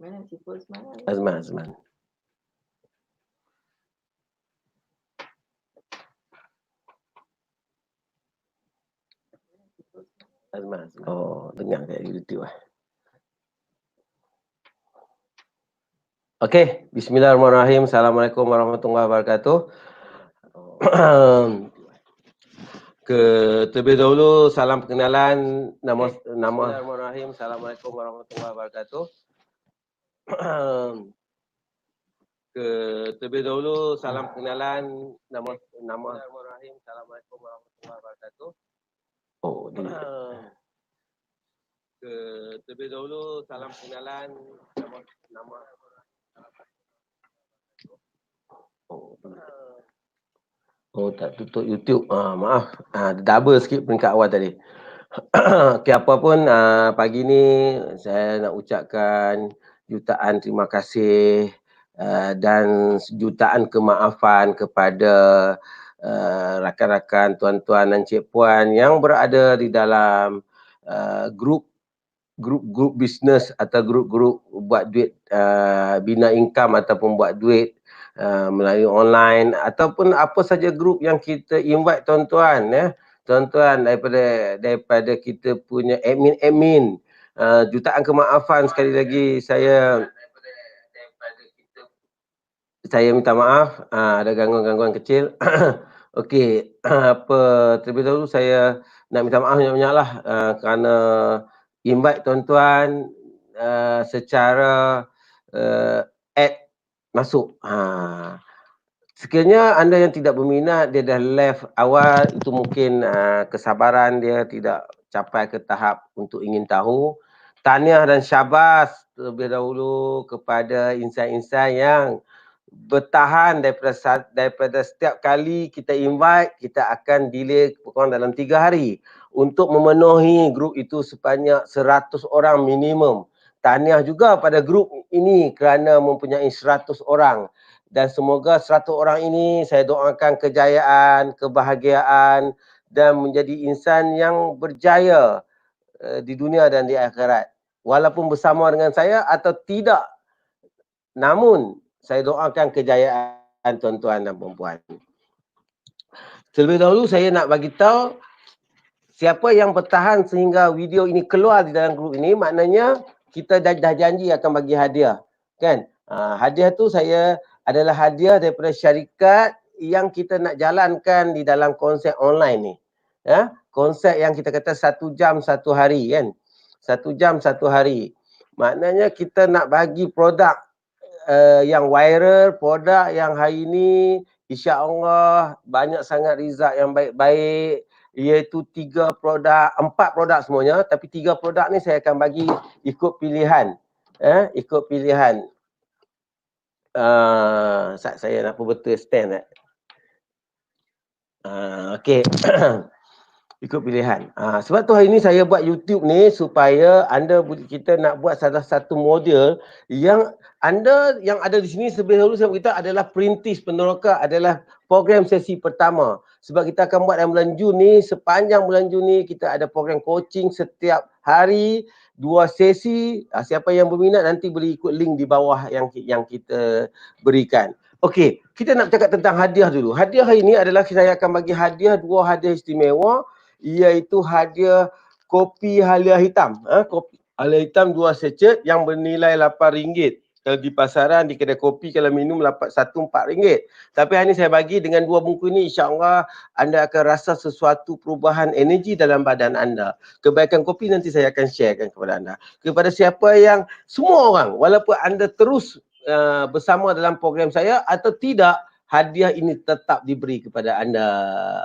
Azman. Oh, dengar kat YouTube lah. Okey, bismillahirrahmanirrahim. Assalamualaikum warahmatullahi wabarakatuh. Terlebih dahulu salam perkenalan, nama Bismillahirrahmanirrahim. Assalamualaikum warahmatullahi wabarakatuh. Terlebih dahulu salam perkenalan, nama Bismillahirrahmanirrahim. Assalamualaikum warahmatullahi wabarakatuh. Terlebih dahulu salam perkenalan, nama tak tutup YouTube. Maaf. Double sikit peringkat awal tadi. Okey, apa pun pagi ni saya nak ucapkan jutaan terima kasih dan jutaan kemaafan kepada rakan-rakan, tuan-tuan dan cik puan yang berada di dalam grup bisnes atau grup buat duit, bina income ataupun buat duit melalui online ataupun apa saja grup yang kita invite tuan-tuan ya. Tuan-tuan daripada kita punya admin. Jutaan kemaafan sekali lagi, saya minta maaf ada gangguan-gangguan kecil. Okey, terlebih dahulu saya nak minta maaf banyak-banyak lah kerana invite tuan-tuan secara add masuk. Sekiranya anda yang tidak berminat, dia dah left awal, itu mungkin kesabaran dia tidak capai ke tahap untuk ingin tahu. Tahniah dan syabas terlebih dahulu kepada insan-insan yang bertahan daripada setiap kali kita invite, kita akan delay kurang dalam 3 hari untuk memenuhi grup itu sebanyak 100 orang minimum. Tahniah juga pada grup ini kerana mempunyai 100 orang. Dan semoga 100 orang ini saya doakan kejayaan, kebahagiaan dan menjadi insan yang berjaya di dunia dan di akhirat. Walaupun bersama dengan saya atau tidak, namun saya doakan kejayaan tuan-tuan dan puan-puan. Terlebih dahulu saya nak bagi tahu siapa yang bertahan sehingga video ini keluar di dalam grup ini, maknanya kita dah janji akan bagi hadiah, kan? Hadiah tu adalah hadiah daripada syarikat yang kita nak jalankan di dalam konsep online ni. Ya, konsep yang kita kata 1 jam 1 hari, kan? 1 jam 1 hari. Maknanya kita nak bagi produk yang viral, produk yang hari ini insya-Allah banyak sangat result yang baik-baik, iaitu 3 produk, 4 produk semuanya, tapi 3 produk ni saya akan bagi ikut pilihan. Ikut pilihan. Saya nak pun betul stand tak? Okey. Ikut pilihan. Sebab tu hari ni saya buat YouTube ni supaya kita nak buat salah satu model yang anda yang ada di sini sebelum dahulu saya beritahu adalah perintis peneroka adalah program sesi pertama. Sebab kita akan buat dalam bulan Jun ni, sepanjang bulan Jun ni kita ada program coaching setiap hari, 2 sesi. Siapa yang berminat nanti boleh ikut link di bawah yang kita berikan. Okey, kita nak bercakap tentang hadiah dulu. Hadiah hari ini adalah saya akan bagi hadiah 2 hadiah istimewa, iaitu hadiah kopi Halia Hitam. Kopi Halia Hitam 2 sachet yang bernilai RM8. Kalau di pasaran, di kedai kopi, kalau minum satu RM4. Tapi hari ini saya bagi dengan 2 bungkus ini, insya-Allah anda akan rasa sesuatu perubahan energi dalam badan anda. Kebaikan kopi nanti saya akan sharekan kepada anda. Kepada siapa yang, semua orang, walaupun anda terus bersama dalam program saya atau tidak, hadiah ini tetap diberi kepada anda.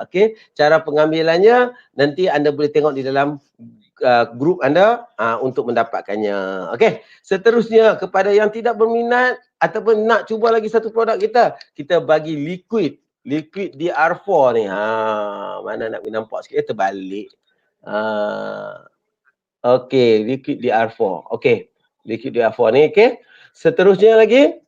Okey, cara pengambilannya nanti anda boleh tengok di dalam grup anda untuk mendapatkannya. Okey, seterusnya kepada yang tidak berminat ataupun nak cuba lagi satu produk kita bagi liquid DR4 ni. Mana nak nampak sikit, terbalik. Okey, liquid DR4. Okey, liquid DR4 ni. Okey, seterusnya lagi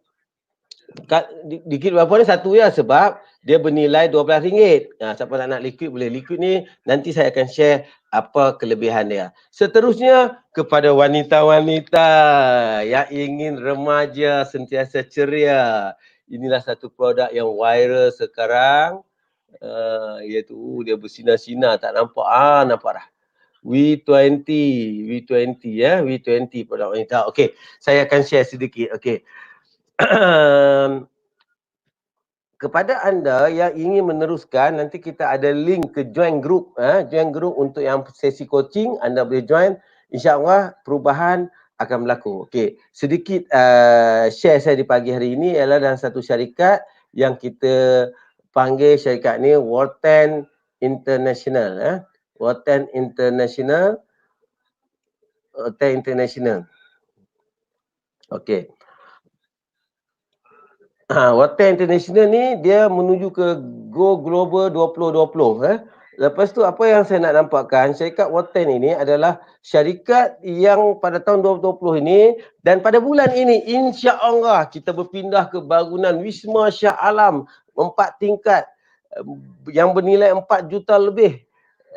liquid DR4 ni satu ya, sebab dia bernilai RM12. Siapa nak liquid boleh. Liquid ni nanti saya akan share apa kelebihan dia. Seterusnya kepada wanita-wanita yang ingin remaja sentiasa ceria. Inilah satu produk yang viral sekarang. Iaitu dia bersinar-sinar, tak nampak. Nampak dah. V20 ya, V20 produk wanita. Okey, saya akan share sedikit. Okey. Kepada anda yang ingin meneruskan, nanti kita ada link ke join group. Join group untuk yang sesi coaching, anda boleh join. InsyaAllah perubahan akan berlaku. Okey, sedikit share saya di pagi hari ini ialah dalam satu syarikat yang kita panggil syarikat ni Warten International. Warten International. Okey. Warten International ni dia menuju ke Go Global 2020. Lepas tu apa yang saya nak nampakkan, syarikat Warten ini adalah syarikat yang pada tahun 2020 ini dan pada bulan ini insya-Allah kita berpindah ke bangunan Wisma Shah Alam 4 tingkat yang bernilai 4 juta lebih.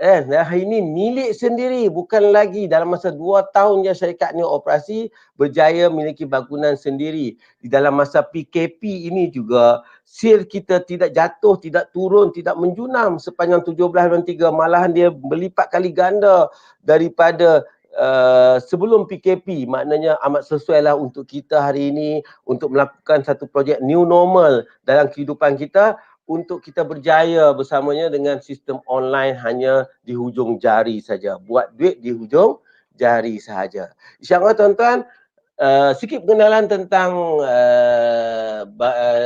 Dah ini milik sendiri, bukan lagi dalam masa 2 tahun je syarikat ni operasi berjaya memiliki bangunan sendiri. Di dalam masa PKP ini juga sale kita tidak jatuh, tidak turun, tidak menjunam sepanjang 17 bulan 3, malahan dia berlipat kali ganda daripada sebelum PKP. Maknanya amat sesuai lah untuk kita hari ini untuk melakukan satu projek new normal dalam kehidupan kita, untuk kita berjaya bersamanya dengan sistem online hanya di hujung jari saja. Buat duit di hujung jari sahaja. InsyaAllah tuan-tuan, sikit pengenalan tentang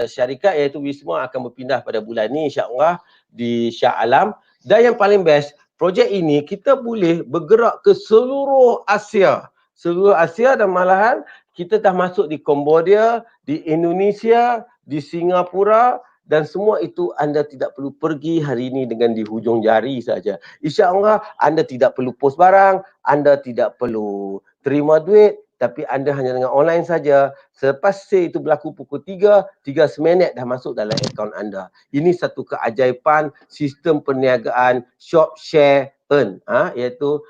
syarikat iaitu Wisma akan berpindah pada bulan ni insyaAllah di Shah Alam. Dan yang paling best, projek ini kita boleh bergerak ke seluruh Asia. Seluruh Asia dan malahan kita dah masuk di Cambodia, di Indonesia, di Singapura, dan semua itu anda tidak perlu pergi hari ini dengan di hujung jari saja. InsyaAllah anda tidak perlu post barang, anda tidak perlu terima duit, tapi anda hanya dengan online saja. Selepas sale itu berlaku pukul 3 seminit dah masuk dalam akaun anda. Ini satu keajaiban sistem perniagaan shop share earn, iaitu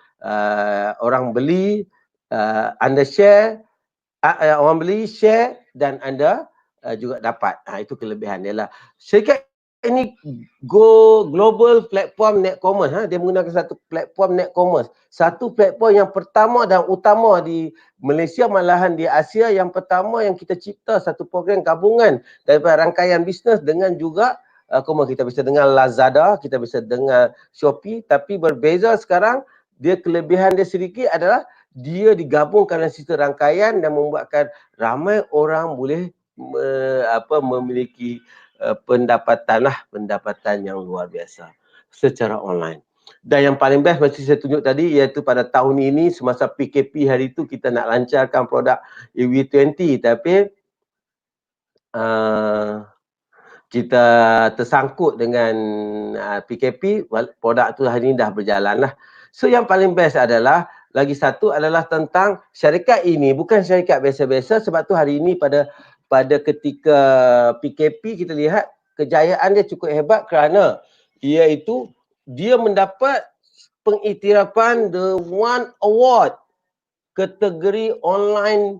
orang beli, anda share, orang beli share dan anda juga dapat. Itu kelebihan dia lah. Syarikat ini Go Global Platform Net Commerce. Dia menggunakan satu platform Net Commerce. Satu platform yang pertama dan utama di Malaysia, malahan di Asia, yang pertama yang kita cipta satu program gabungan daripada rangkaian bisnes dengan juga kita bisa dengar Lazada, kita bisa dengar Shopee, tapi berbeza sekarang, dia kelebihan dia sedikit adalah dia digabungkan dalam sistem rangkaian dan membuatkan ramai orang boleh memiliki pendapatan yang luar biasa secara online. Dan yang paling best macam saya tunjuk tadi, iaitu pada tahun ini semasa PKP hari itu kita nak lancarkan produk EV20, tapi kita tersangkut dengan PKP, produk tu hari ini dah berjalan lah. So yang paling best adalah, lagi satu adalah tentang syarikat ini bukan syarikat biasa-biasa, sebab tu hari ini pada ketika PKP kita lihat kejayaan dia cukup hebat kerana iaitu dia mendapat pengiktirafan The One Award kategori online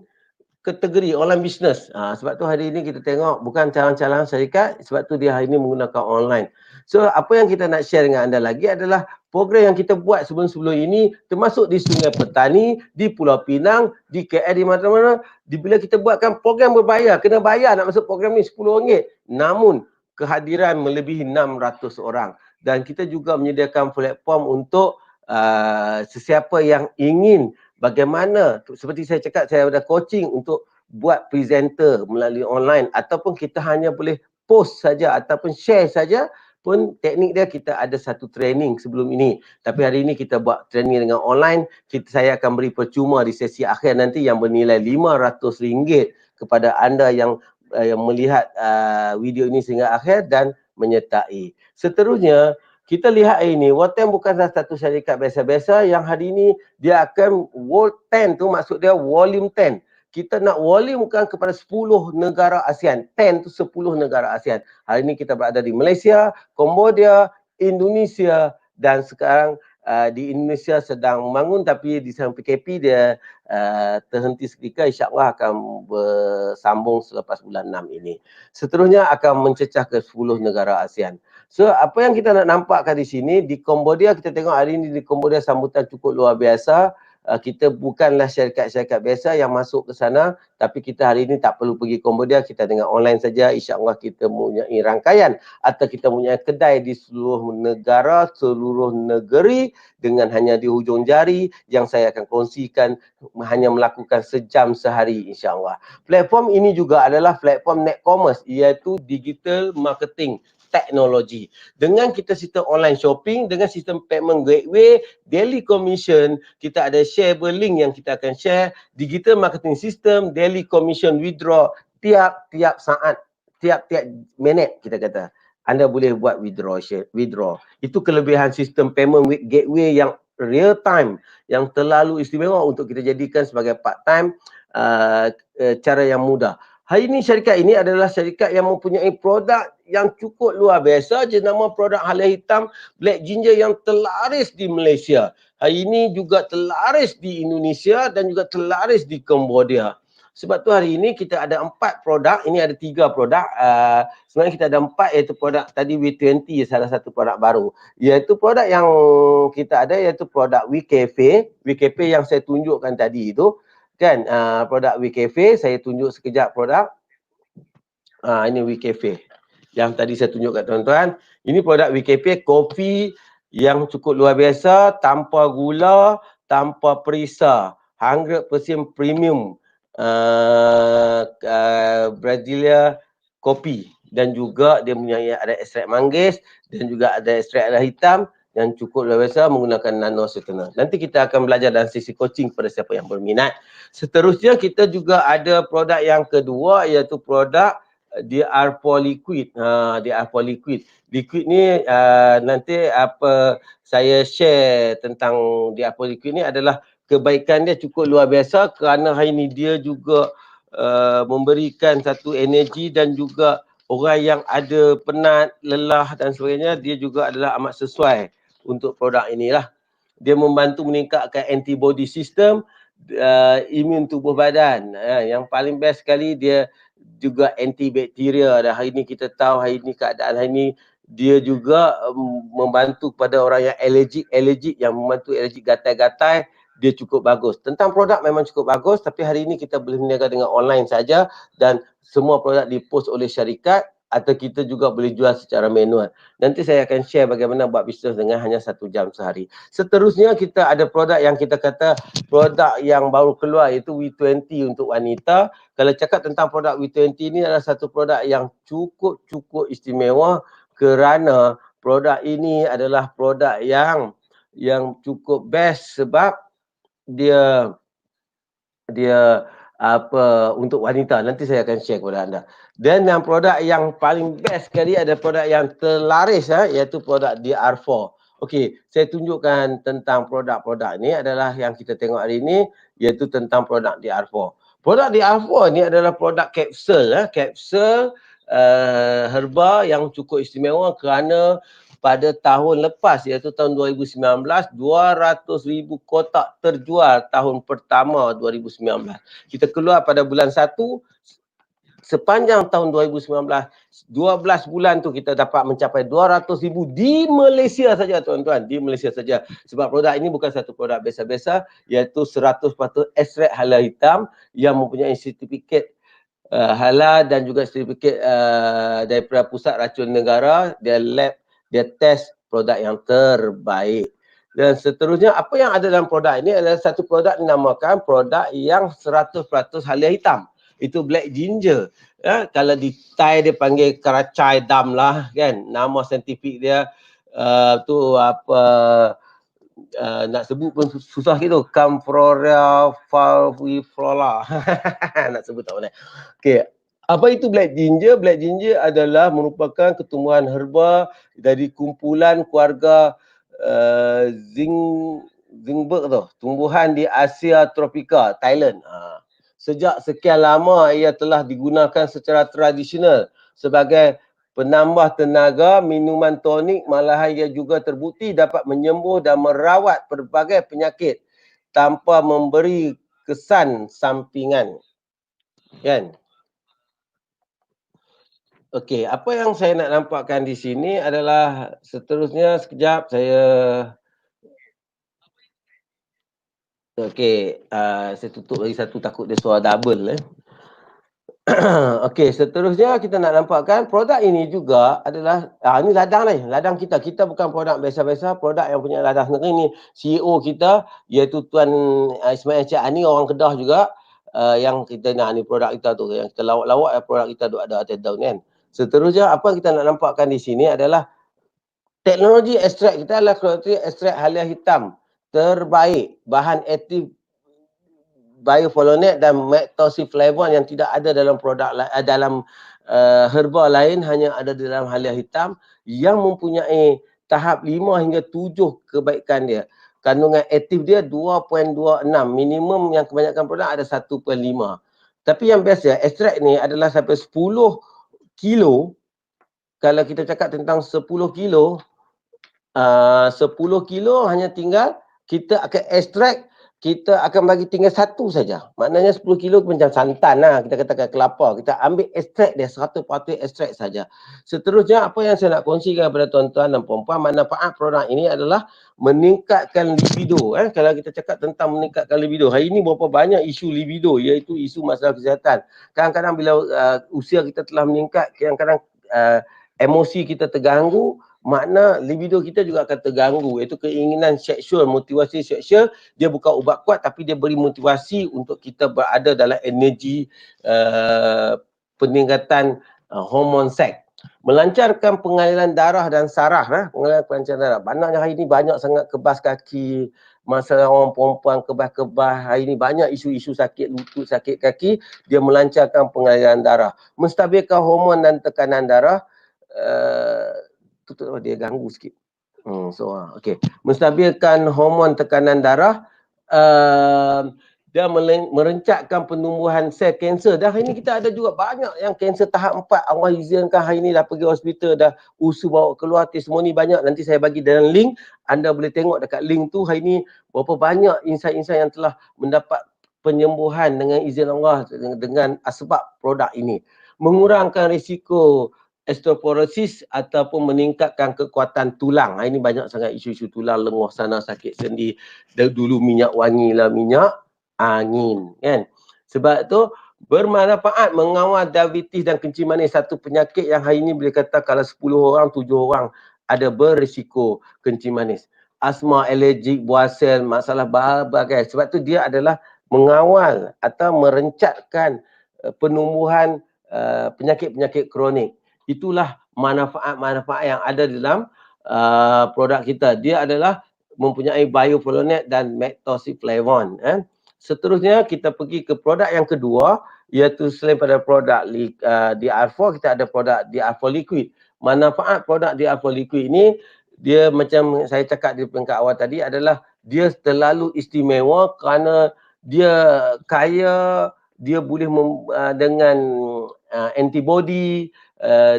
business. Sebab tu hari ini kita tengok bukan calon-calon syarikat, sebab tu dia hari ini menggunakan online. So apa yang kita nak share dengan anda lagi adalah program yang kita buat sebelum-sebelum ini, termasuk di Sungai Petani, di Pulau Pinang, di KL, di mana-mana. Bila kita buatkan program berbayar, kena bayar nak masuk program ni RM10. Namun kehadiran melebihi 600 orang. Dan kita juga menyediakan platform untuk sesiapa yang ingin bagaimana, seperti saya cakap, saya ada coaching untuk buat presenter melalui online, ataupun kita hanya boleh post saja ataupun share saja pun teknik dia, kita ada satu training sebelum ini. Tapi hari ini kita buat training dengan online. Saya akan beri percuma di sesi akhir nanti yang bernilai RM500 kepada anda yang melihat video ini sehingga akhir dan menyertai. Seterusnya, kita lihat ini, Warten bukanlah satu syarikat biasa-biasa yang hari ini dia akan World 10 tu, maksud dia volume 10. kita nak volumekan kepada 10 negara ASEAN. 10 tu 10 negara ASEAN. Hari ini kita berada di Malaysia, Cambodia, Indonesia, dan sekarang di Indonesia sedang membangun, tapi di samping PKP dia terhenti seketika, insyaAllah akan bersambung selepas bulan 6 ini. Seterusnya akan mencecah ke 10 negara ASEAN. So apa yang kita nak nampakkan di sini, di Cambodia kita tengok hari ini di Cambodia sambutan cukup luar biasa. Kita bukanlah syarikat-syarikat biasa yang masuk ke sana, tapi kita hari ini tak perlu pergi Cambodia, kita dengan online saja. InsyaAllah kita mempunyai rangkaian atau kita mempunyai kedai di seluruh negara, seluruh negeri dengan hanya di hujung jari yang saya akan kongsikan, hanya melakukan sejam sehari insyaAllah. Platform ini juga adalah platform net commerce, iaitu digital marketing teknologi. Dengan kita sistem online shopping, dengan sistem payment gateway, daily commission, kita ada shareable link yang kita akan share, digital marketing system, daily commission withdraw, tiap-tiap saat, tiap-tiap minit kita kata, anda boleh buat withdraw. Itu kelebihan sistem payment gateway yang real time, yang terlalu istimewa untuk kita jadikan sebagai part time, cara yang mudah. Hari ini syarikat ini adalah syarikat yang mempunyai produk yang cukup luar biasa, jenama produk halal hitam Black Ginger yang terlaris di Malaysia. Hari ini juga terlaris di Indonesia dan juga terlaris di Cambodia. Sebab tu hari ini kita ada 4 produk, ini ada 3 produk. Sebenarnya kita ada 4, iaitu produk tadi W20, salah satu produk baru. Iaitu produk yang kita ada iaitu produk WeCafe. WeCafe yang saya tunjukkan tadi itu. Kan produk WeCafe, saya tunjuk sekejap produk. Ini WeCafe yang tadi saya tunjuk kat tuan-tuan. Ini produk WeCafe, kopi yang cukup luar biasa, tanpa gula, tanpa perisa, 100% premium Brasilia kopi, dan juga dia punya ada ekstrak manggis dan juga ada ekstrak air hitam yang cukup luar biasa menggunakan nano sweetener. Nanti kita akan belajar dalam sesi coaching pada siapa yang berminat. Seterusnya kita juga ada produk yang kedua, iaitu produk DR4 Liquid. DR4 Liquid. Liquid ni nanti apa saya share tentang DR4 Liquid ni adalah kebaikan dia cukup luar biasa, kerana hari ni dia juga memberikan satu energi, dan juga orang yang ada penat, lelah dan sebagainya, dia juga adalah amat sesuai untuk produk inilah. Dia membantu meningkatkan antibody system, imun tubuh badan. Yang paling best sekali dia juga antibakteria. Dan hari ni kita tahu, hari ni keadaan hari ni dia juga membantu kepada orang yang alergik, yang membantu alergik gatai-gatai, dia cukup bagus. Tentang produk memang cukup bagus, tapi hari ini kita boleh berniaga dengan online saja, dan semua produk dipost oleh syarikat, atau kita juga boleh jual secara manual. Nanti saya akan share bagaimana buat bisnes dengan hanya 1 jam sehari. Seterusnya kita ada produk yang kita kata produk yang baru keluar, iaitu W20 untuk wanita. Kalau cakap tentang produk W20 ini adalah satu produk yang cukup istimewa, kerana produk ini adalah produk yang cukup best, sebab dia apa untuk wanita. Nanti saya akan share kepada anda. Dan yang produk yang paling best sekali ada produk yang terlaris, iaitu produk DR4. Okey, saya tunjukkan tentang produk-produk ni adalah yang kita tengok hari ini, iaitu tentang produk DR4. Produk DR4 ni adalah produk kapsul, kapsul herba yang cukup istimewa, kerana pada tahun lepas, iaitu tahun 2019, 200,000 kotak terjual tahun pertama 2019. Kita keluar pada bulan 1, sepanjang tahun 2019, 12 bulan tu kita dapat mencapai 200,000 di Malaysia saja tuan-tuan, di Malaysia saja. Sebab produk ini bukan satu produk biasa-biasa, iaitu 100% ekstrak halal hitam yang mempunyai sertifikat halal, dan juga sertifikat daripada Pusat Racun Negara. Dia lab, dia test produk yang terbaik. Dan seterusnya, apa yang ada dalam produk ini adalah satu produk dinamakan produk yang 100% halal hitam. Itu Black Ginger. Kalau di Thai dia panggil Karachai Dam lah kan. Nama saintifik dia tu apa, nak sebut pun susah gitu. Camphora falviflora. Nak sebut tak boleh. Okey. Apa itu Black Ginger? Black Ginger adalah merupakan ketumbuhan herba dari kumpulan keluarga Zingberg tu. Tumbuhan di Asia tropika, Thailand. sejak sekian lama ia telah digunakan secara tradisional sebagai penambah tenaga. Minuman tonik malahan ia juga terbukti dapat menyembuh dan merawat pelbagai penyakit tanpa memberi kesan sampingan. Kan? Okey, apa yang saya nak nampakkan di sini adalah seterusnya, sekejap saya. Okey, saya tutup lagi satu, takut dia suara double. Okey, seterusnya kita nak nampakkan produk ini juga adalah, ini ladang ni, ladang kita. Kita bukan produk biasa-biasa, produk yang punya ladang sendiri ni. CEO kita iaitu Tuan Ismail Cik Ani, orang Kedah juga, yang kita nak ni produk kita tu, yang kita lawak-lawak produk kita tu ada atas daun kan. Seterusnya apa kita nak nampakkan di sini adalah teknologi ekstrak kita adalah teknologi ekstrak halia hitam terbaik, bahan aktif bioflavonoid dan methoxyflavone yang tidak ada dalam produk dalam herba lain, hanya ada di dalam halia hitam yang mempunyai tahap 5 hingga 7 kebaikan dia. Kandungan aktif dia 2.26, minimum yang kebanyakan produk ada 1.5. Tapi yang biasa ekstrak ni adalah sampai 10 kilo. Kalau kita cakap tentang 10 kilo, 10 kilo hanya tinggal kita akan ekstrak, kita akan bagi tinggal satu saja. Maknanya 10 kilo macam santan lah, kita katakan kelapa. Kita ambil ekstrak dia, 100% ekstrak saja. Seterusnya apa yang saya nak kongsikan kepada tuan-tuan dan puan-puan, manfaat produk ini adalah meningkatkan libido. Kalau kita cakap tentang meningkatkan libido, hari ini berapa banyak isu libido, iaitu isu masalah kesihatan. Kadang-kadang bila usia kita telah meningkat, kadang-kadang emosi kita terganggu, makna libido kita juga akan terganggu, iaitu keinginan seksual, motivasi seksual. Dia bukan ubat kuat tapi dia beri motivasi untuk kita berada dalam energi peningkatan hormon seks. Melancarkan pengaliran darah dan saraf. Pengaliran darah. Maknanya hari ini banyak sangat kebas kaki, masalah orang perempuan kebas-kebas. Hari ini banyak isu-isu sakit lutut, sakit kaki. Dia melancarkan pengaliran darah. Menstabilkan hormon dan tekanan darah. Dia ganggu sikit. Okey. Menstabilkan hormon tekanan darah, dan merencatkan penumbuhan sel kanser. Dan hari ni kita ada juga banyak yang kanser tahap 4. Allah izinkan hari ni dah pergi hospital, dah usus bawa keluar, testimoni banyak. Nanti saya bagi dalam link, anda boleh tengok dekat link tu hari ni berapa banyak insan-insan yang telah mendapat penyembuhan dengan izin Allah dengan sebab produk ini. Mengurangkan risiko osteoporosis ataupun meningkatkan kekuatan tulang. Ini banyak sangat isu-isu tulang, lenguh sana, sakit sendi. Dulu minyak wangi lah minyak angin kan. Sebab tu bermanfaat mengawal diabetes dan kencing manis, satu penyakit yang hari ini boleh kata kalau 10 orang 7 orang ada berisiko kencing manis. Asma, alergik, buasel, masalah berbagai. Sebab tu dia adalah mengawal atau merencatkan penumbuhan penyakit-penyakit kronik. Itulah manfaat-manfaat yang ada dalam produk kita. Dia adalah mempunyai bioflavonoid dan methoxyflavone. Seterusnya kita pergi ke produk yang kedua, iaitu selain pada produk DR4, kita ada produk DR4 Liquid. Manfaat produk DR4 Liquid ini, dia macam saya cakap di peringkat awal tadi adalah dia terlalu istimewa kerana dia kaya, dia boleh dengan antibody,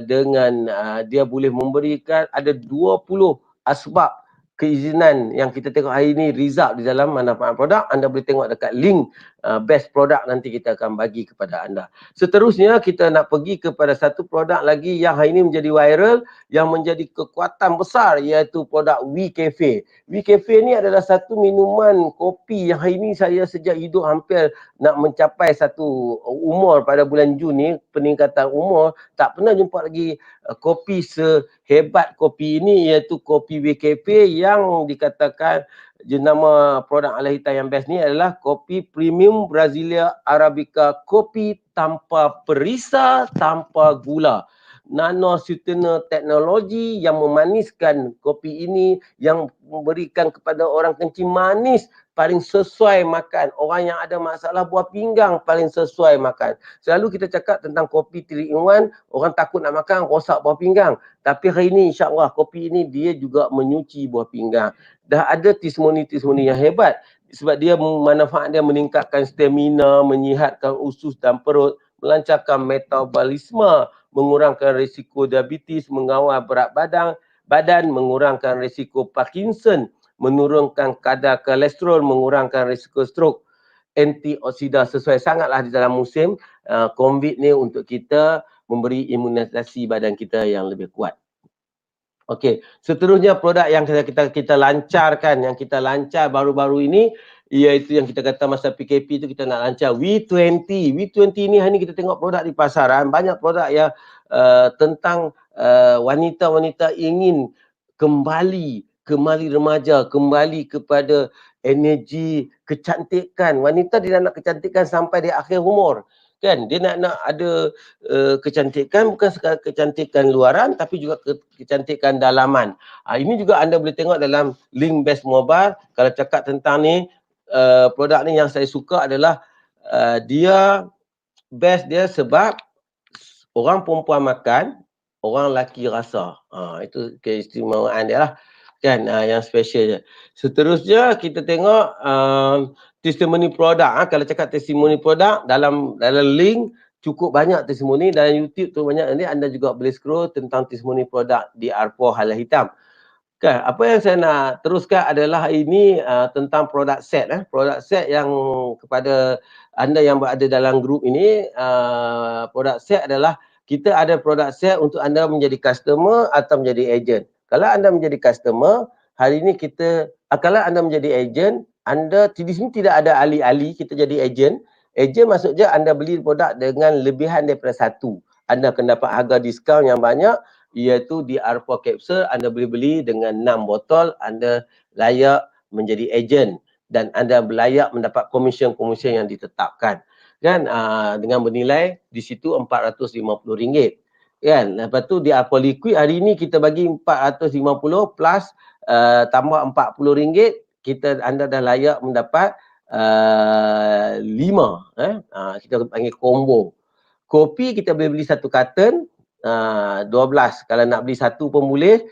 dengan dia boleh memberikan ada 20 asbab keizinan yang kita tengok hari ini result di dalam manfaat produk. Anda boleh tengok dekat link best produk, nanti kita akan bagi kepada anda. Seterusnya kita nak pergi kepada satu produk lagi yang hari ini menjadi viral, yang menjadi kekuatan besar, iaitu produk We Cafe. We Cafe ni adalah satu minuman kopi yang hari ini saya sejak hidup hampir nak mencapai satu umur pada bulan Jun ni, peningkatan umur, tak pernah jumpa lagi kopi sehebat kopi ini, iaitu kopi WKP yang dikatakan jenama produk ala hitam yang best ni adalah kopi premium Brasilia Arabica, kopi tanpa perisa, tanpa gula. Nano sweetener teknologi yang memaniskan kopi ini, yang memberikan kepada orang kencing manis paling sesuai makan. Orang yang ada masalah buah pinggang paling sesuai makan. Selalu kita cakap tentang kopi 3 in 1, orang takut nak makan, rosak buah pinggang. Tapi hari ini insya-Allah kopi ini dia juga menyuci buah pinggang. Dah ada testimoni-testimoni yang hebat sebab dia manfaat dia meningkatkan stamina, menyihatkan usus dan perut, melancarkan metabolisme, mengurangkan risiko diabetes, mengawal berat badan, mengurangkan risiko Parkinson, menurunkan kadar kolesterol, mengurangkan risiko stroke. Antioksida sesuai sangatlah di dalam musim COVID ni untuk kita memberi imunisasi badan kita yang lebih kuat. Okey, seterusnya produk yang kita lancarkan, yang kita lancar baru-baru ini, iaitu yang kita kata masa PKP tu kita nak lancar V20. V20 ni hari ni kita tengok produk di pasaran, banyak produk yang tentang wanita-wanita ingin kembali remaja, kembali kepada energi kecantikan. Wanita dia nak kecantikan sampai di akhir umur. Kan, dia nak ada kecantikan, bukan sekadar kecantikan luaran tapi juga kecantikan dalaman. Ini juga anda boleh tengok dalam link Best Mobile. Kalau cakap tentang ni, produk ni yang saya suka adalah dia best dia sebab orang perempuan makan, orang lelaki rasa. Itu keistimewaan dia lah. Kan, yang special je. Seterusnya kita tengok testimoni produk. Kalau cakap testimoni produk, dalam link cukup banyak testimoni. Dalam YouTube tu banyak. Nanti anda juga boleh scroll tentang testimoni produk di Arpo Halal Hitam. Kan, apa yang saya nak teruskan adalah ini tentang produk set. Produk set yang kepada anda yang berada dalam grup ini, produk set adalah kita ada produk set untuk anda menjadi customer atau menjadi agent. Kalau anda menjadi customer, hari ini kita, kalau anda menjadi agent, anda di sini tidak ada ahli-ahli, kita jadi agent. Agent maksudnya anda beli produk dengan lebihan daripada satu. Anda akan dapat harga diskaun yang banyak, iaitu di Arpo Capsule anda boleh beli dengan 6 botol, anda layak menjadi agent dan anda layak mendapat komisen-komisen yang ditetapkan. Kan, dengan bernilai di situ RM450. Kan, lepas tu di Arpo Liquid hari ni kita bagi 450 plus tambah RM40, anda dah layak mendapat 5. Kita panggil combo. Kopi kita boleh beli satu karton 12. Kalau nak beli satu pun boleh.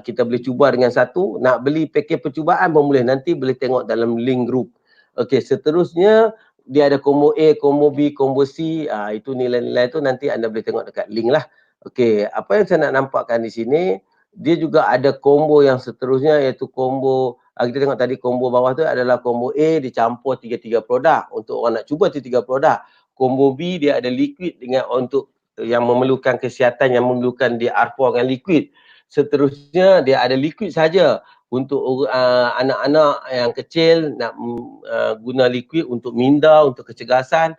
Kita boleh cuba dengan satu. Nak beli pakej percubaan pun boleh. Nanti boleh tengok dalam link group. Okey, seterusnya dia ada combo A, combo B, combo C. Itu nilai-nilai tu nanti anda boleh tengok dekat link lah. Okey, apa yang saya nak nampakkan di sini, dia juga ada combo yang seterusnya, iaitu combo, kita tengok tadi combo bawah tu adalah combo A dicampur 3 produk untuk orang nak cuba 3 produk. Combo B dia ada liquid dengan untuk yang memerlukan kesihatan, yang memerlukan dia Arpo dengan liquid. Seterusnya dia ada liquid saja untuk anak-anak yang kecil nak guna liquid untuk minda, untuk kecergasan,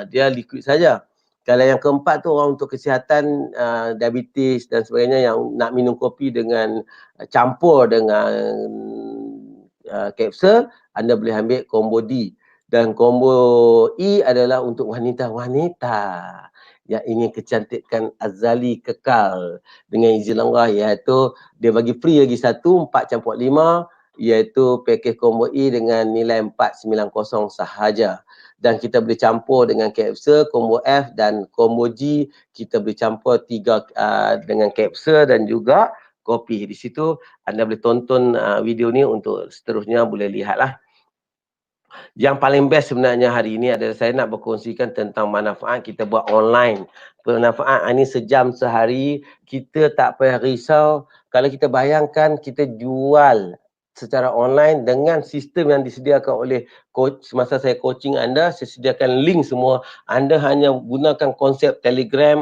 dia liquid saja. Kalau yang keempat tu orang untuk kesihatan, diabetes dan sebagainya, yang nak minum kopi dengan campur dengan kapsul, anda boleh ambil combo D. Dan combo E adalah untuk wanita-wanita yang ingin kecantikan azali kekal dengan izin Allah, iaitu dia bagi free lagi satu 4+5, iaitu pakej combo E dengan nilai 490 sahaja. Dan kita boleh campur dengan kapsul combo F, dan combo G kita boleh campur 3 dengan kapsul dan juga kopi. Di situ anda boleh tonton video ni untuk seterusnya boleh lihatlah. Yang paling best sebenarnya hari ini adalah saya nak berkongsikan tentang manfaat kita buat online. Manfaat ini sejam sehari, kita tak payah risau. Kalau kita bayangkan kita jual secara online dengan sistem yang disediakan oleh coach, semasa saya coaching anda, saya sediakan link semua. Anda hanya gunakan konsep Telegram,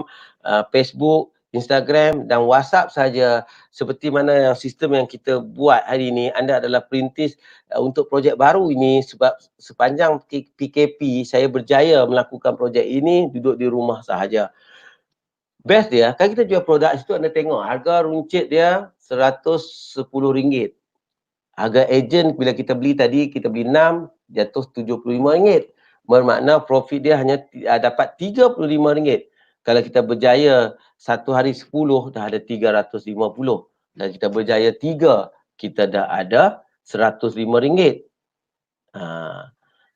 Facebook, Instagram dan WhatsApp saja. Seperti mana yang sistem yang kita buat hari ini, anda adalah perintis untuk projek baru ini, sebab sepanjang PKP saya berjaya melakukan projek ini duduk di rumah sahaja. Best dia, kalau kita jual produk situ, anda tengok harga runcit dia RM110. Harga ejen bila kita beli tadi, kita beli 6, jatuh RM75. Bermakna profit dia hanya dapat RM35. Kalau kita berjaya satu hari 10, dah ada RM350. Dan kita berjaya 3, kita dah ada RM105.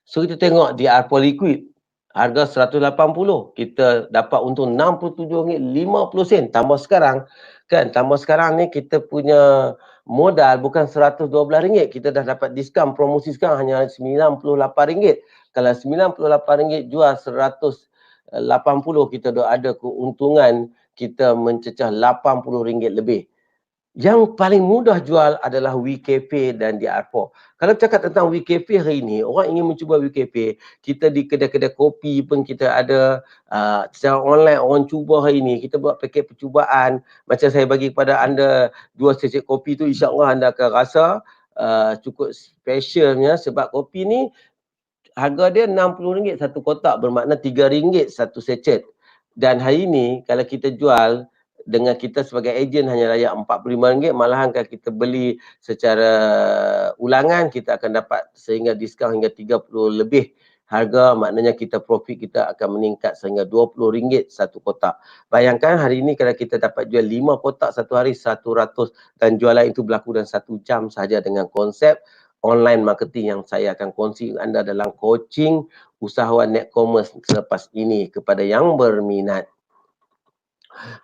So kita tengok di Arpo Liquid, harga RM180, kita dapat untung RM67.50. Tambah sekarang, kan, tambah sekarang ni kita punya modal bukan RM112, kita dah dapat diskaun, promosi sekarang hanya RM98. Kalau RM98 jual RM180, kita dah ada keuntungan, kita mencecah RM80 lebih. Yang paling mudah jual adalah WeCafe dan DR4. Kalau cakap tentang WeCafe hari ini, orang ingin mencuba WeCafe, kita di kedai-kedai kopi pun kita ada, secara online orang cuba hari ini, kita buat paket percubaan. Macam saya bagi kepada anda 2 sachet kopi tu, insya-Allah anda akan rasa cukup specialnya, sebab kopi ni harga dia RM60 satu kotak, bermakna RM3 satu sachet. Dan hari ini kalau kita jual dengan kita sebagai ejen hanya layak RM45, malahan kalau kita beli secara ulangan kita akan dapat sehingga diskaun hingga 30 lebih harga, maknanya kita profit kita akan meningkat sehingga RM20 satu kotak. Bayangkan hari ini kalau kita dapat jual 5 kotak satu hari, 100, dan jualan itu berlaku dalam 1 jam sahaja dengan konsep online marketing yang saya akan kongsi anda dalam coaching usahawan net commerce selepas ini kepada yang berminat.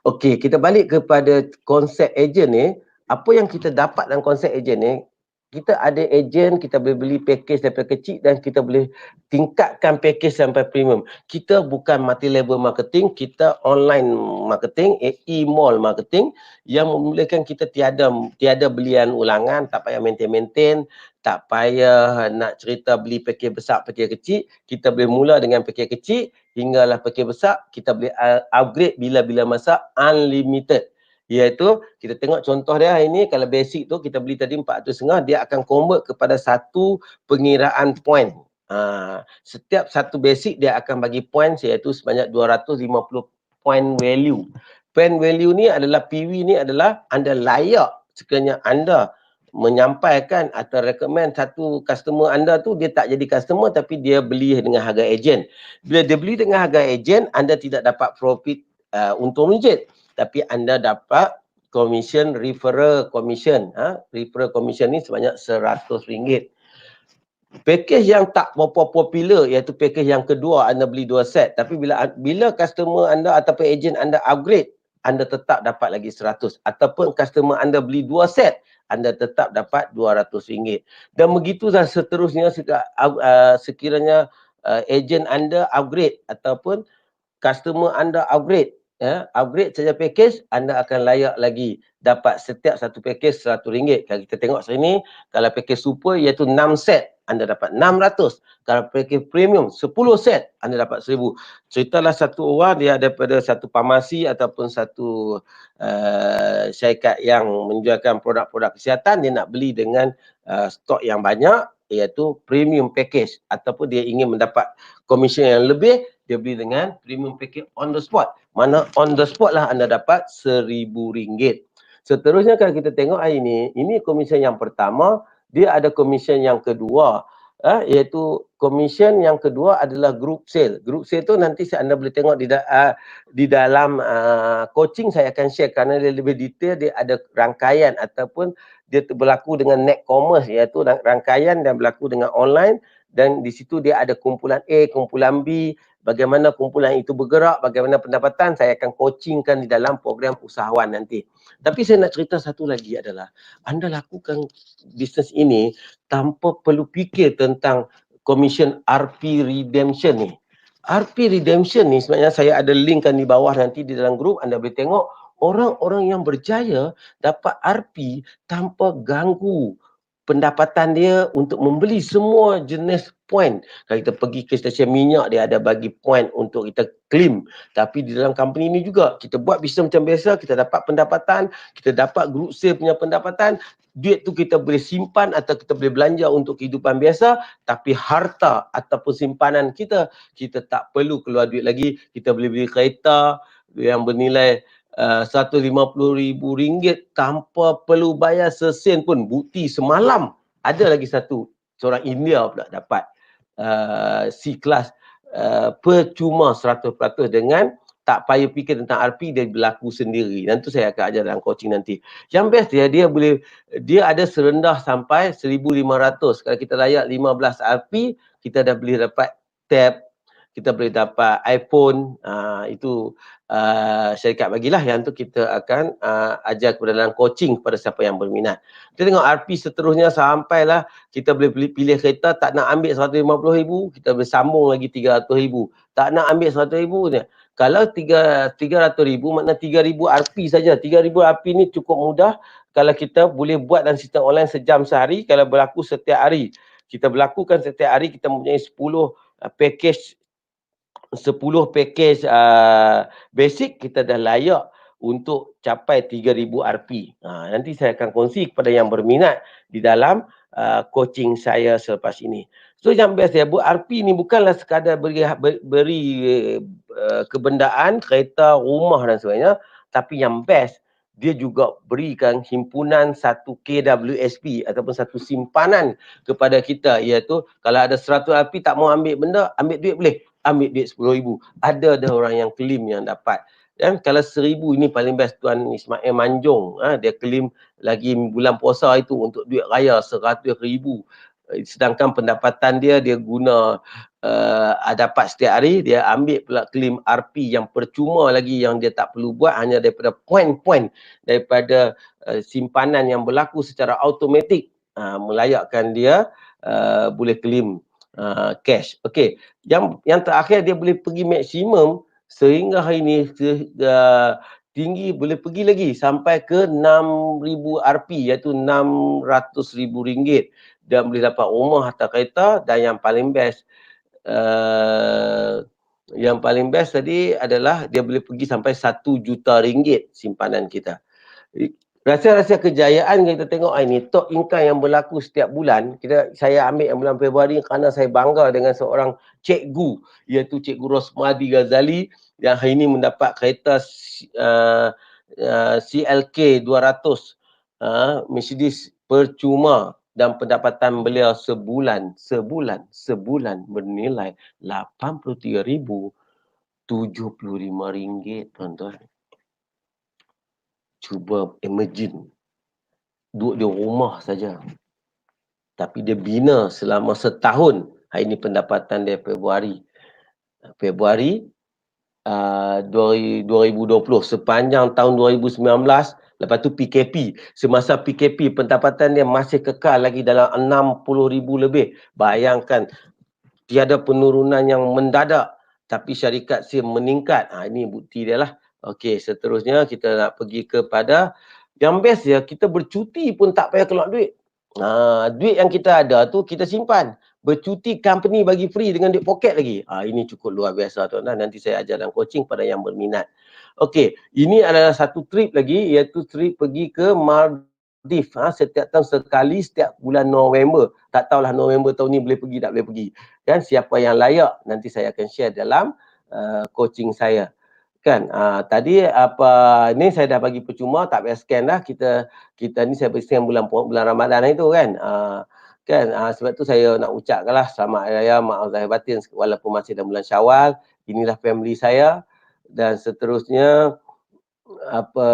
Okey, kita balik kepada konsep ejen ni. Apa yang kita dapat dalam konsep ejen ni, kita ada ejen, kita boleh beli package daripada kecil dan kita boleh tingkatkan package sampai premium. Kita bukan multi level marketing, kita online marketing, e-mall marketing yang membolehkan kita tiada belian ulangan, tak payah maintain, tak payah nak cerita beli package besar, package kecil. Kita boleh mula dengan package kecil hinggalah package besar, kita boleh upgrade bila-bila masa unlimited. Iaitu kita tengok contoh dia hari ni, kalau basic tu kita beli tadi 450, dia akan convert kepada satu pengiraan point. Setiap satu basic dia akan bagi points iaitu sebanyak 250 point value. Point value ni adalah PV ni adalah anda layak sekiranya anda menyampaikan atau recommend satu customer anda tu, dia tak jadi customer tapi dia beli dengan harga ejen. Bila dia beli dengan harga ejen, anda tidak dapat profit untung ringgit, tapi anda dapat commission, referral commission. Referral commission ni sebanyak RM100. Package yang tak berapa popular iaitu package yang kedua, anda beli 2 set, tapi bila customer anda ataupun ejen anda upgrade, anda tetap dapat lagi 100, ataupun customer anda beli 2 set, anda tetap dapat RM200. Dan begitu dan seterusnya sekiranya ejen anda upgrade ataupun customer anda upgrade, upgrade saja package, anda akan layak lagi dapat setiap satu package RM100. Kalau kita tengok sini, kalau package super iaitu 6 set, anda dapat 600. Kalau package premium 10 set, anda dapat 1000. Ceritalah satu orang dia daripada satu farmasi ataupun satu syarikat yang menjualkan produk-produk kesihatan, dia nak beli dengan stok yang banyak iaitu premium package, ataupun dia ingin mendapat komisen yang lebih, dia beli dengan premium package on the spot. Mana on the spot lah anda dapat RM1000. Seterusnya kalau kita tengok hari ini komisen yang pertama, dia ada komisen yang kedua, iaitu komisen yang kedua adalah group sale. Group sale tu nanti anda boleh tengok di dalam coaching saya akan share, kerana dia lebih detail, dia ada rangkaian ataupun dia berlaku dengan net commerce, iaitu rangkaian dan berlaku dengan online, dan di situ dia ada kumpulan A, kumpulan B, bagaimana kumpulan itu bergerak, bagaimana pendapatan, saya akan coachingkan di dalam program usahawan nanti. Tapi saya nak cerita satu lagi adalah, anda lakukan bisnes ini tanpa perlu fikir tentang commission RP redemption ni. RP redemption ni sebenarnya saya ada linkkan di bawah nanti di dalam grup, anda boleh tengok orang-orang yang berjaya dapat RP tanpa ganggu pendapatan dia untuk membeli semua jenis point. Kalau kita pergi ke stesen minyak, dia ada bagi point untuk kita claim. Tapi di dalam company ni juga, kita buat bisnes macam biasa, kita dapat pendapatan, kita dapat group sale punya pendapatan, duit tu kita boleh simpan atau kita boleh belanja untuk kehidupan biasa, tapi harta ataupun simpanan kita, kita tak perlu keluar duit lagi. Kita boleh beli kereta yang bernilai RM150,000 tanpa perlu bayar sesen pun. Bukti semalam ada lagi satu, seorang India pula dapat C-class percuma 100% dengan tak payah fikir tentang RP, dia berlaku sendiri. Dan tu saya akan ajar dalam coaching nanti. Yang best dia ada serendah sampai 1,500. Kalau kita layak 15 RP, kita dah boleh dapat tab, kita boleh dapat iPhone, itu syarikat bagilah yang tu kita akan ajar kepada dalam coaching kepada siapa yang berminat. Kita tengok RP seterusnya sampailah kita boleh pilih kereta, tak nak ambil 150,000, kita boleh sambung lagi 300,000. Tak nak ambil 100,000 ni. Kalau 300,000 makna 3,000 RP saja. 3,000 RP ni cukup mudah kalau kita boleh buat dalam sistem online sejam sehari, kalau berlaku setiap hari. Kita berlakukan setiap hari, kita mempunyai 10 package 10 package basic, kita dah layak untuk capai 3,000 RP. Nanti saya akan kongsi kepada yang berminat di dalam coaching saya selepas ini. So yang best ya, RP ni bukanlah sekadar beri kebendaan, kereta, rumah dan sebagainya, tapi yang best dia juga berikan himpunan satu KWSP ataupun satu simpanan kepada kita, iaitu kalau ada 100 RP tak mau ambil benda, ambil duit boleh, ambil duit 10,000. Ada orang yang claim yang dapat. Dan kalau 1,000 ini paling best. Tuan Ismail Manjung, dia claim lagi bulan puasa itu untuk duit raya 100,000. Sedangkan pendapatan dia guna dapat setiap hari, dia ambil pula claim RP yang percuma lagi, yang dia tak perlu buat, hanya daripada poin-poin daripada simpanan yang berlaku secara automatik, melayakkan dia boleh claim cash. Okey, yang terakhir dia boleh pergi maksimum sehingga hari ni tinggi, boleh pergi lagi sampai ke 6,000 RP, iaitu RM600,000, dan boleh dapat rumah atau kereta. Dan yang paling best tadi adalah dia boleh pergi sampai RM1 juta simpanan kita. Rahsia-rahsia kejayaan kita tengok ini, top income yang berlaku setiap bulan, saya ambil yang bulan Februari kerana saya bangga dengan seorang cikgu, iaitu Cikgu Rosmadi Ghazali, yang hari ini mendapat kereta CLK 200 Mercedes percuma, dan pendapatan beliau sebulan bernilai RM83,075, tuan-tuan. Cuba imagine, duduk di rumah saja, tapi dia bina selama setahun. Hari ini pendapatan dia Februari 2020, sepanjang tahun 2019, lepas tu PKP. Semasa PKP, pendapatan dia masih kekal lagi dalam 60,000 lebih. Bayangkan, tiada penurunan yang mendadak, tapi syarikat SIM meningkat. Ini bukti dia lah. Okey, seterusnya kita nak pergi kepada yang best ya, kita bercuti pun tak payah keluar duit. Duit yang kita ada tu kita simpan. Bercuti company bagi free dengan duit poket lagi. Ini cukup luar biasa, tuan-tuan. Nanti saya ajar dalam coaching pada yang berminat. Okey, ini adalah satu trip lagi, iaitu trip pergi ke Maldives. Setiap tahun sekali, setiap bulan November. Tak tahulah November tahun ni boleh pergi tak boleh pergi. Kan, siapa yang layak nanti saya akan share dalam coaching saya. Kan, tadi ni saya dah bagi percuma, tak payah scan dah. Kita ni saya beri scan bulan Ramadan itu kan. Sebab tu saya nak ucapkanlah selamat hari raya, maaf zahir batin walaupun masih dalam bulan Syawal. Inilah family saya. Dan seterusnya apa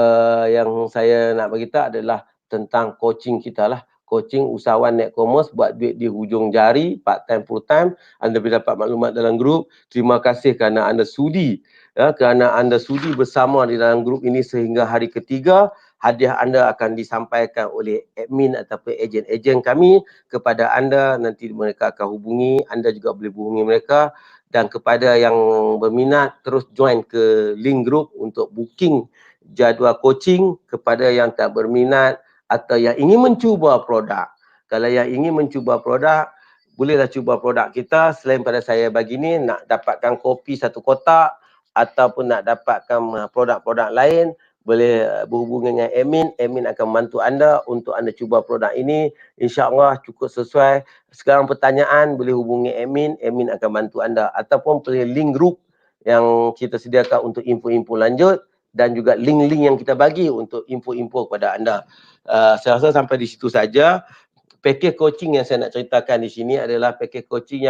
yang saya nak beritahu adalah tentang coaching kita lah. Coaching usahawan net commerce, buat duit di hujung jari, part time, full time. Anda boleh dapat maklumat dalam grup. Terima kasih kerana anda sudi. Kerana anda sudi bersama di dalam grup ini sehingga hari ketiga. Hadiah anda akan disampaikan oleh admin ataupun ejen-ejen kami kepada anda. Nanti mereka akan hubungi. Anda juga boleh hubungi mereka. Dan kepada yang berminat, terus join ke link grup untuk booking jadual coaching. Kepada yang tak berminat atau yang ingin mencuba produk, kalau yang ingin mencuba produk, bolehlah cuba produk kita. Selain pada saya bagi ni, nak dapatkan kopi satu kotak ataupun nak dapatkan produk-produk lain, boleh berhubung dengan admin akan membantu anda untuk anda cuba produk ini. InsyaAllah cukup sesuai. Sekarang pertanyaan boleh hubungi admin akan bantu anda, ataupun pilih link group yang kita sediakan untuk info-info lanjut, dan juga link-link yang kita bagi untuk info-info kepada anda. Saya rasa sampai di situ saja. Package coaching yang saya nak ceritakan di sini adalah package coaching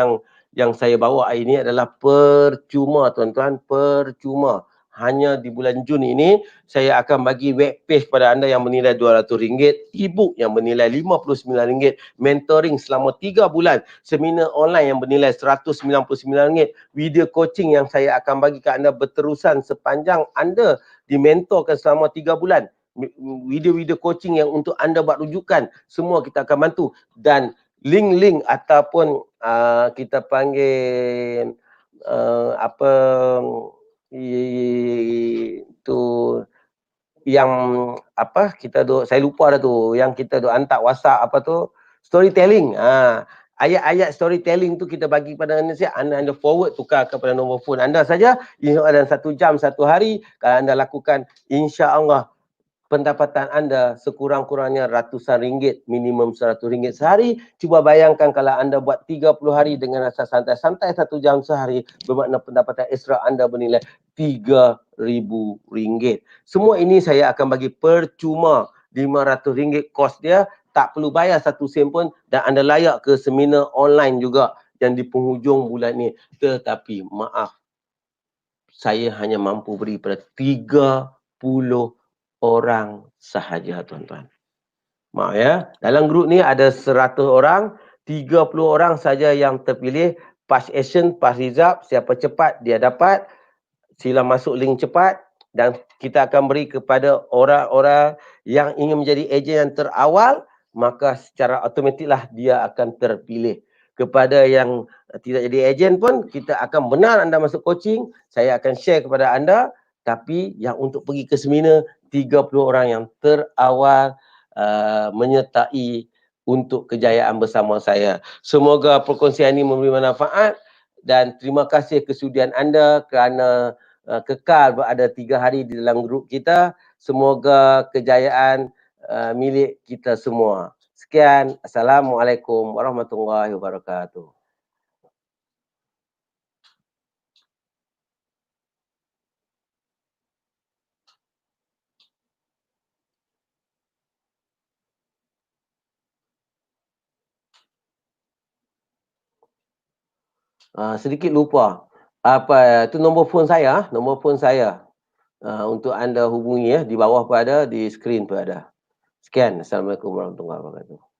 yang saya bawa hari ini adalah percuma, tuan-tuan, percuma. hanya di bulan Jun ini, saya akan bagi web page pada anda yang bernilai RM200, e-book yang bernilai RM59, mentoring selama 3 bulan, seminar online yang bernilai RM199, video coaching yang saya akan bagi ke anda berterusan sepanjang anda dimentorkan selama 3 bulan. Video-video coaching yang untuk anda buat rujukan, semua kita akan bantu. Dan link-link ataupun kita panggil apa itu yang apa kita saya lupa dah tu, yang kita hantar WhatsApp apa tu, storytelling. Ayat-ayat storytelling tu kita bagi pada anda forward tukar kepada nombor phone anda saja. Dalam 1 jam 1 hari kalau anda lakukan, insya-Allah pendapatan anda sekurang-kurangnya ratusan ringgit, minimum RM100 sehari. Cuba bayangkan kalau anda buat 30 hari dengan rasa santai-santai 1 jam sehari, bermakna pendapatan ekstra anda bernilai RM3,000. Semua ini saya akan bagi percuma, RM500 kos dia, tak perlu bayar 1 sen pun, dan anda layak ke seminar online juga yang di penghujung bulan ni. Tetapi maaf, saya hanya mampu beri pada 30 orang sahaja, tuan-tuan. Maaf ya, dalam grup ni ada 100 orang, 30 orang saja yang terpilih. Pass action, pass result, siapa cepat dia dapat. Sila masuk link cepat dan kita akan beri kepada orang-orang yang ingin menjadi ejen yang terawal, maka secara automatiklah dia akan terpilih. Kepada yang tidak jadi ejen pun, kita akan benar anda masuk coaching, saya akan share kepada anda, tapi yang untuk pergi ke seminar, 30 orang yang terawal menyertai untuk kejayaan bersama saya. Semoga perkongsian ini memberi manfaat dan terima kasih kesudian anda kerana kekal berada 3 hari di dalam grup kita. Semoga kejayaan milik kita semua. Sekian. Assalamualaikum warahmatullahi wabarakatuh. Sedikit lupa. Apa itu nombor phone saya, nombor phone saya. Untuk anda hubungi ya, di bawah pun ada, di skrin pun ada. Sekian. Assalamualaikum warahmatullahi wabarakatuh.